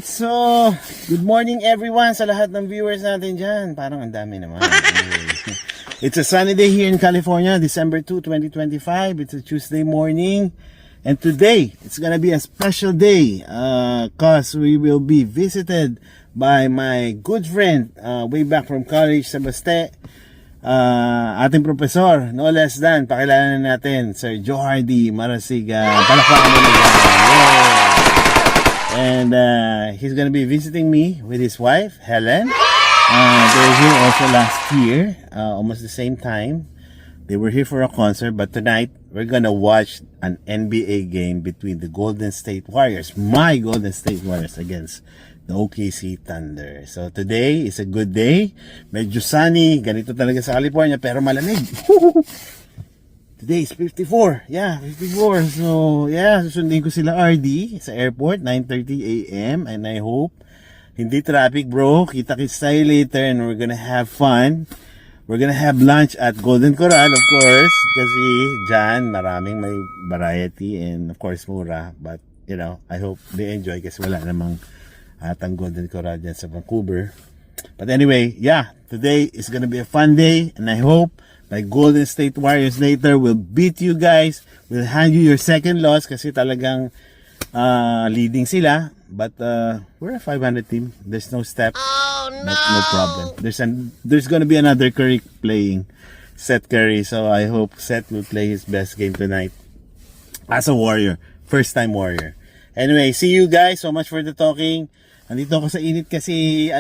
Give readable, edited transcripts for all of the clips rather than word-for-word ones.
Alright, so good morning everyone sa lahat ng viewers natin dyan. Parang ang dami naman. It's a sunny day here in California, December 2, 2025. It's a Tuesday morning. And today, it's gonna be a special day cause we will be visited by my good friend way back from college sa Baste. Ating professor, no less than, pakilala natin, Sir Joe Hardy Marasigan. Palakpakan mo na dyan. Yay! And he's gonna be visiting me with his wife, Helen. They were here also last year, almost the same time. They were here for a concert, but tonight we're gonna watch an NBA game between the Golden State Warriors, my Golden State Warriors, against the OKC Thunder. So today is a good day. Medyo sunny, ganito talaga sa California, pero malamig. Today is 54. Yeah, 54. So, yeah, susundin ko sila RD sa airport, 9:30 a.m. And I hope hindi traffic, bro. Kita-kits tayo later and we're gonna have fun. We're gonna have lunch at Golden Corral, of course. Kasi dyan, maraming may variety and of course, mura. But, you know, I hope they enjoy kasi wala namang atang Golden Corral dyan sa Vancouver. But anyway, yeah, today is gonna be a fun day and I hope my Golden State Warriors later will beat you guys, will hand you your second loss kasi talagang leading sila. But we're a 500 team. There's no step. Oh, no. But no problem. There's gonna be another Curry playing, Seth Curry. So I hope Seth will play his best game tonight as a Warrior. First time Warrior. Anyway, see you guys. So much for the talking. Andito ako sa init kasi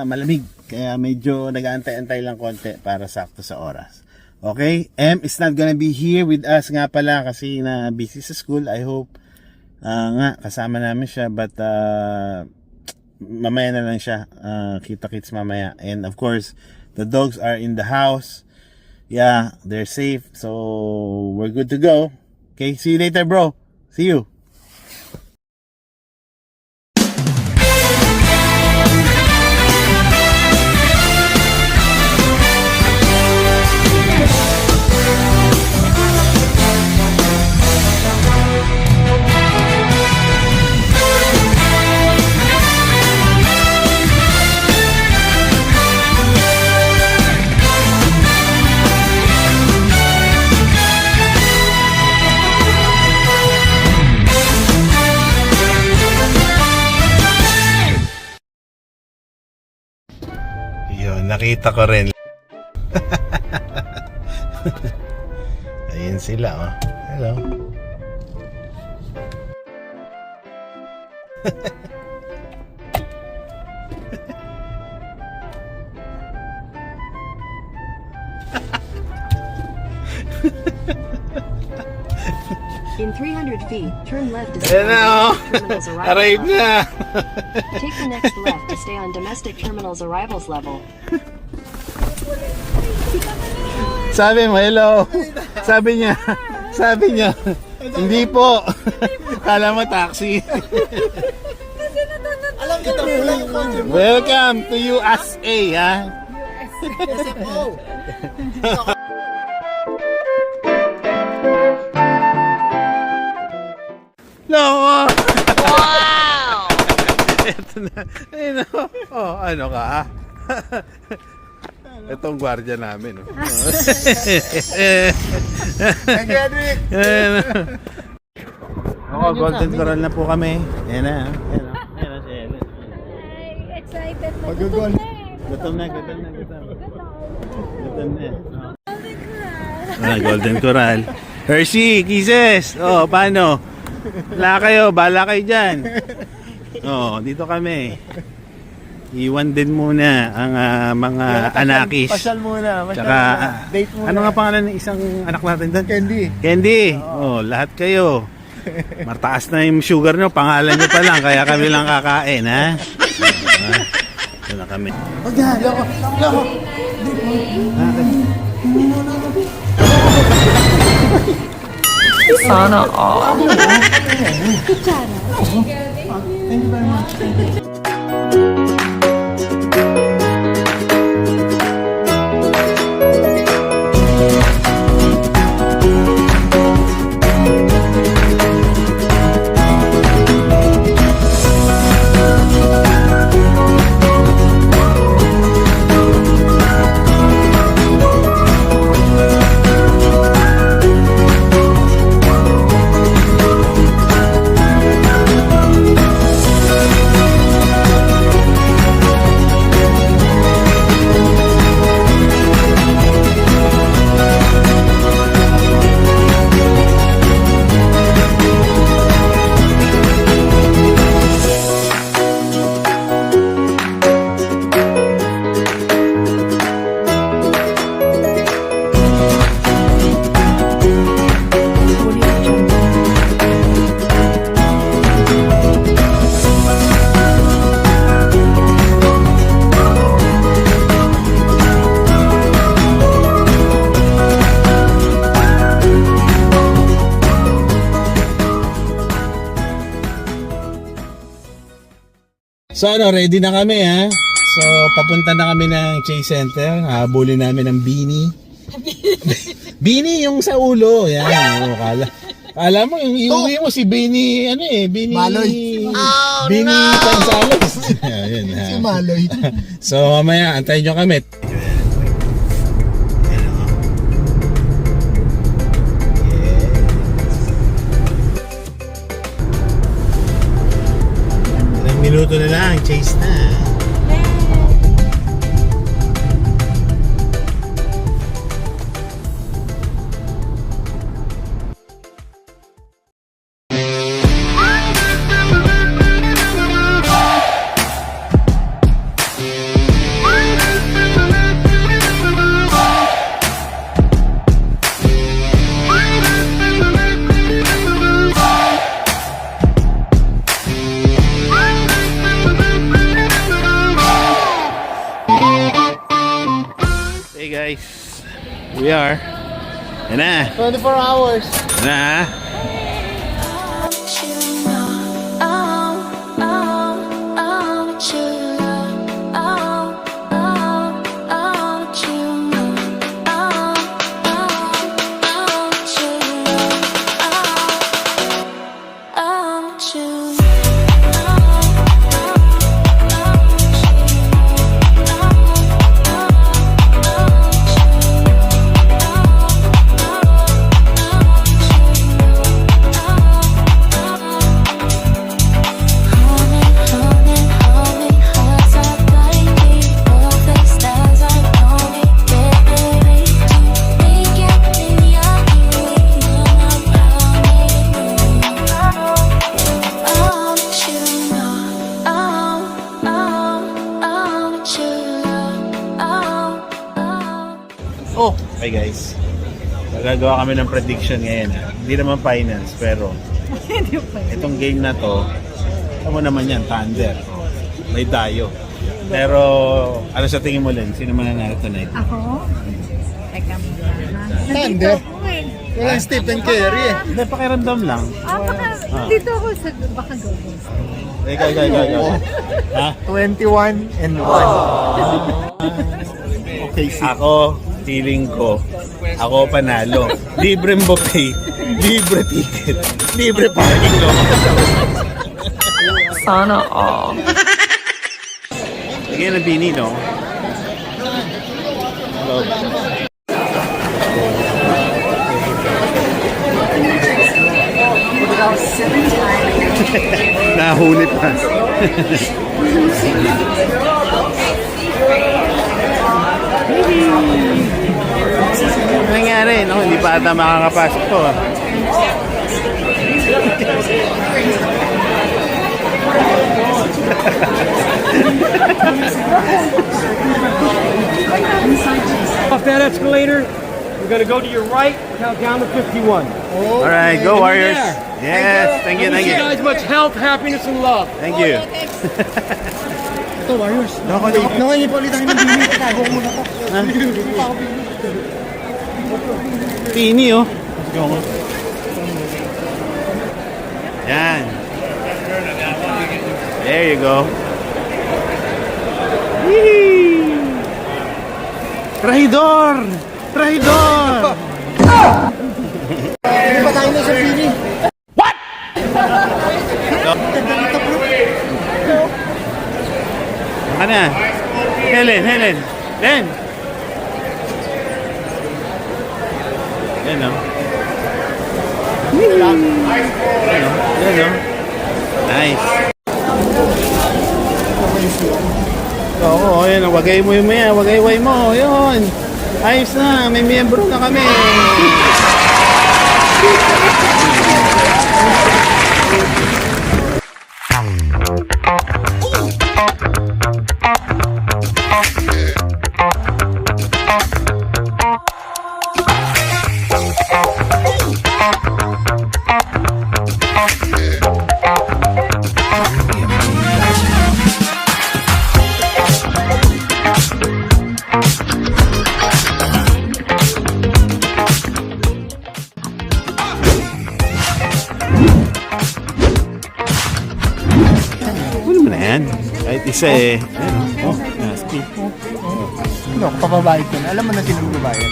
malamig. Kaya medyo nag-aantay-antay lang konti para sakto sa oras. Okay? M is not gonna be here with us nga pala kasi na busy sa school. I hope nga kasama namin siya but mamaya na lang siya. Kita-kits mamaya. And of course, the dogs are in the house. Yeah, they're safe. So, we're good to go. Okay? See you later, bro. See you. Nakita ko rin. Ayun sila, oh. Hello. In 300 feet, turn left to stay on terminal's arrive na. Take the next left to stay on domestic terminal's arrivals level. Sabi mo, hello. Sabi niya, hindi po. Kala mo taxi. Alam kita, wala yung concept. Welcome to USA, ha? SFO. No! Wow! Ito na. Ayun, oh, ano ka, ha? Itong gwardiya namin, oh. Kendrick! Ako, Golden Coral na po kami. Ayan na, ayan na. Ayan na si Ellen. Excited na. Pagugol. Gutom na. Gutom na. Golden Coral. Hershey, kisses! Oh, paano? Bala kayo dyan. Oh, dito kami. Iwan din muna ang mga anakis. Pasyal muna. Tsaka, Date muna. ano nga pangalan ng isang anak natin doon? Candy. Oh, lahat kayo. Martaas na yung sugar nyo. Pangalan nyo pa lang. Kaya kami lang kakain, ha? Ito na kami. Huwag na. Loko. Sana all. Thank you very much. So ano, ready na kami ha. So papunta na kami ng Chase Center. Habulin namin ng Beanie. Beanie yung sa ulo. Yan. Oh, kala mo yung iuwi mo si Beanie, ano eh, Beanie Maloy. Beanie Gonzales. Ayan, ha. Si Maloy. So mamaya antayin nyo kami. Ilang minuto na lang, chase na. Hey guys, we are. Yan na. 24 hours. Yan na. Oh, Hi guys. Magagawa kami ng prediction ngayon. Ha? Hindi naman finals, pero itong game na to, ano naman yan, Thunder. May dayo. Pero, ano sa tingin mo, Len? Sino mananalo tonight? Ako? Teka muna. Thunder. Nandito ako eh. Walang Stephen Curry eh. Hindi, pakiramdam lang. Baka, dito ako sa, baka gawin. Ikaw. Ha? 21 and 1. Okay, Ako, feeling ko, ako panalo. Libreng buffet, libre ticket, libre parking lot. Sana all. Lagyan ng Beanie, no? Hello. Nahuli pa. Ano nangyari, no? Hindi pa ata makakapasok to, ah. Off that escalator, we're gonna go to your right, count down to 51. Alright, go Warriors. Yes, thank you, Wish thank you you. guys much health, happiness, and love. Thank you. Ito, Warriors. Nakangipa ulit tayo ng bini. Tago mo na to. Beanie, oh. Yan. There you go. Yee! Traidor! Traidor! Hindi pa tayo na sa bini. Ano yan? Helen. Len! Yan, oh. Yan, oh. Nice. Oo, yun. Wagay mo yung maya. Wagay-way mo. Yun. Ayos na. May miyembro na kami. Ano naman siya eh. Oh, nasty. Ano, papabayad ko na. Alam mo na sino magbabayad.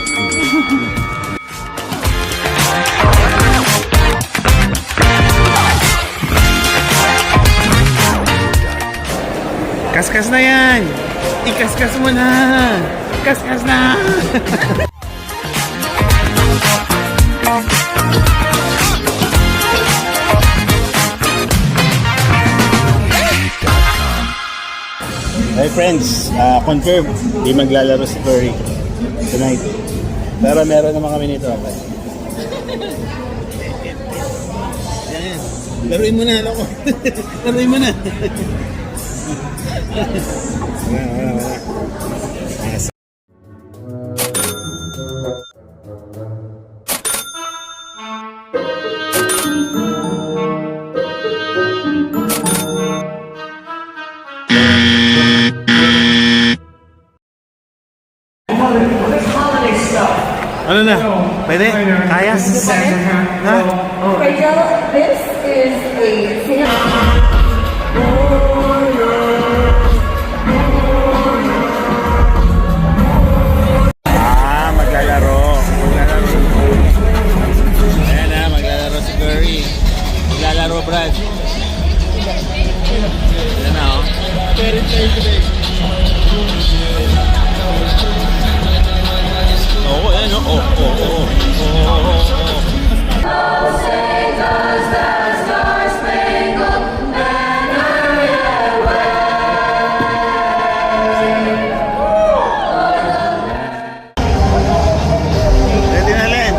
Kaskas na yan! Ikaskas mo na! Kaskas na! Hey friends, confirm, di maglalaro si Curry tonight. Pero meron naman kami nito. Okay? Yan. Laruin mo na, loko. Laruin mo na. Wala. Ano na? Pwede? Kaya? Ha? Rachel, this is a Maglalaro. Ayan na, maglalaro si Curry. Maglalaro, Brad. Ayan na, oh. Oo, ayan, oh. Ready na, Len?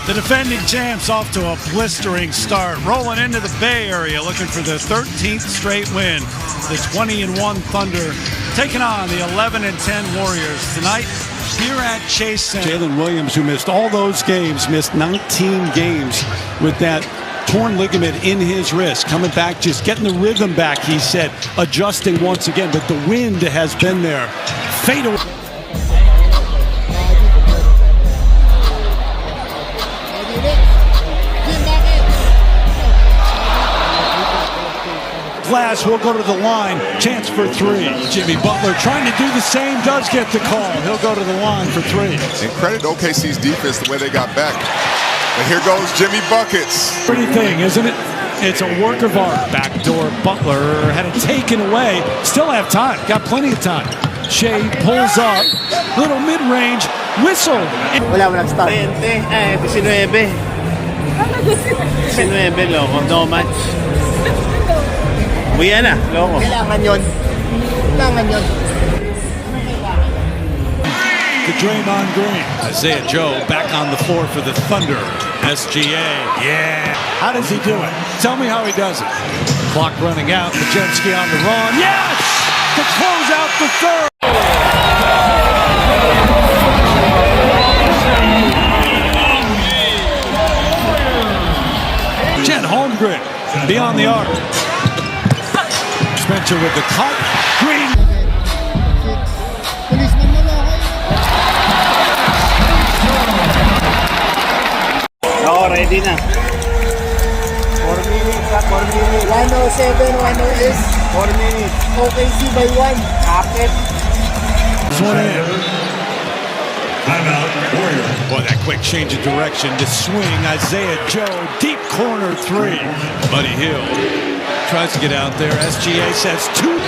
The defending champs off to a blistering start, rolling into the Bay Area, looking for the 13th straight win. The 20-1 Thunder taking on the 11-10 Warriors tonight here at Chase Center. Jalen Williams, who missed all those games, missed 19 games with that torn ligament in his wrist. Coming back, just getting the rhythm back, he said, adjusting once again, but the wind has been there. Fade away. Glass will go to the line. Chance for three. Jimmy Butler trying to do the same, does get the call. He'll go to the line for three. And credit OKC's defense the way they got back. And here goes Jimmy Buckets. Pretty thing, isn't it? It's a work of art. Backdoor Butler had it taken away. Still have time. Got plenty of time. Shea pulls up. Little mid-range. Whistle. Walang start. 19, 19, loko. No match. Uwi na, loko. Kailangan yun. To Draymond Green. Isaiah Joe back on the floor for the Thunder. SGA. Yeah. How does he do it? Tell me how he does it. Clock running out. Pajemski on the run. Yes! To close out the third. Chet Holmgren beyond the arc. Spencer with the cut. Green. Policeman mo na Oo, ready na. 4 minutes. 107, 108. 4 minutes. OKC by 1. Akit. One in. Boy, that quick change of direction to swing. Isaiah Joe, deep corner three. Buddy Hill tries to get out there. SGA says two.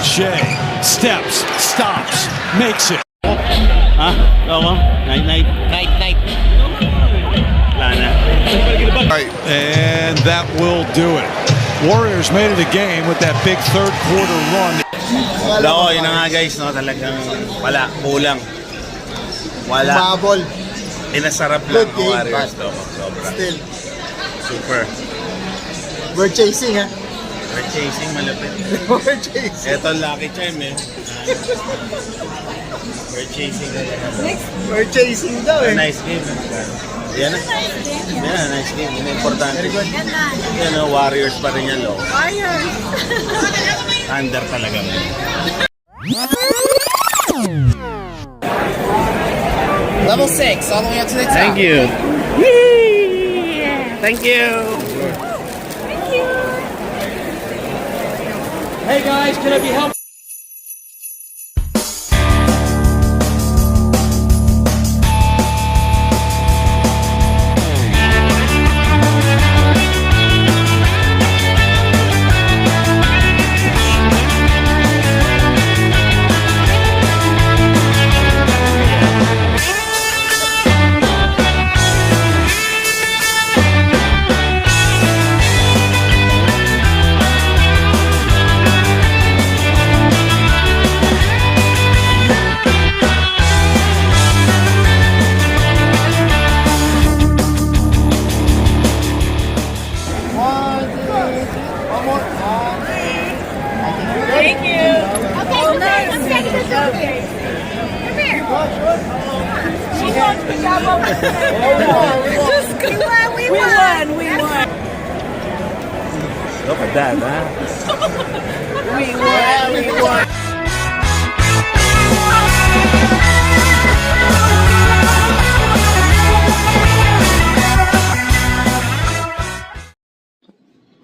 Shea steps, stops, makes it. Ha? Loko? Night. Wala na. Right. And that will do it. Warriors made it a game with that big third quarter run. Loko, yun na nga guys, no? Talagang wala, kulang. Wala. Umabol. Pinasarap Good lang ang game, Warriors but to. Sobra. Still, Super. we're chasing, ha? We're chasing, malapit. We're chasing. Ito lucky charm eh. We're chasing. We're chasing daw, eh. Nice game. Yan na. Yan na, nice game. Yan na importante. Yan o, Warriors pa rin yan, lo. Warriors! Under talaga. Level 6, all the way up to the top. Thank you. Thank you. Hey guys, can I be helped? Thank you. Okay, let's take this over. Come here. She wants to jump over. We won. Look at that, huh? We won.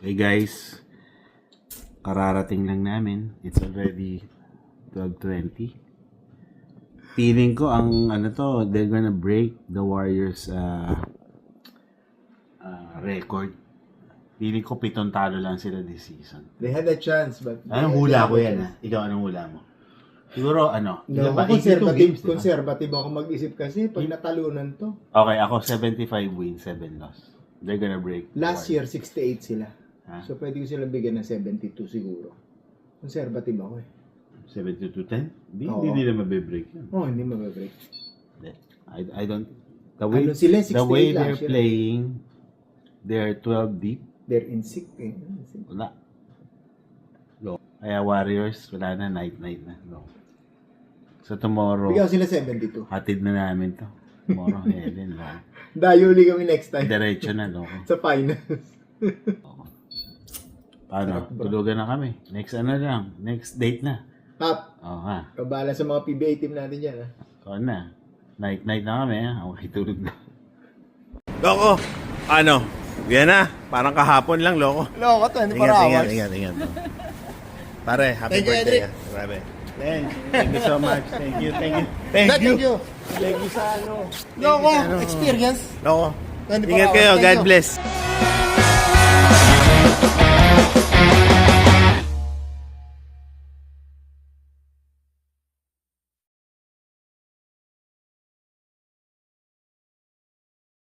Hey guys, kararating lang namin. It's already 12:20. Feeling ko ang they're gonna break the Warriors record. Feeling ko 7 talo lang sila this season. They had a chance, but... Anong hula ko yan, ha? Ikaw, anong hula mo? Siguro, No, ilan ba? 82 conservative, games, diba? conservative ako mag-isip kasi pag natalunan to. Okay, ako 75 wins, 7 loss. They're gonna break. the Last year, Warriors. 68 sila. Ha? So, pwede ko sila bigyan ng 72 siguro. Conservative ako eh. 72 to 10? Hindi Oo. nila mabibreak yun. Oh, hindi mababreak. Hindi. I don't... The way, Ano sila, 68 the way lang they're sila. playing, they're 12 deep. They're in sick eh. Wala. Low. Kaya Warriors, wala na, night na. Low. So tomorrow, Bigyan ko sila 72. hatid na namin to. Tomorrow, heaven, low. Dayuli kami next time. Diretso na, low. Sa finals. Paano? Tulugan na kami. Next next date na. Pap, Oo ha. kabala sa mga PBA team natin dyan ha. Oo na. Night na kami ha. Okay, tulog na. Loko, yan na. Parang kahapon lang, loko. Loko, 24 hours. Ingat. Pare, happy Thank you, birthday. Edric. Grabe. Thank you so much. Thank you. Thank you. Thank you sa Loko, experience. Loko. 24 Ingat kayo. hours. Thank God you. bless.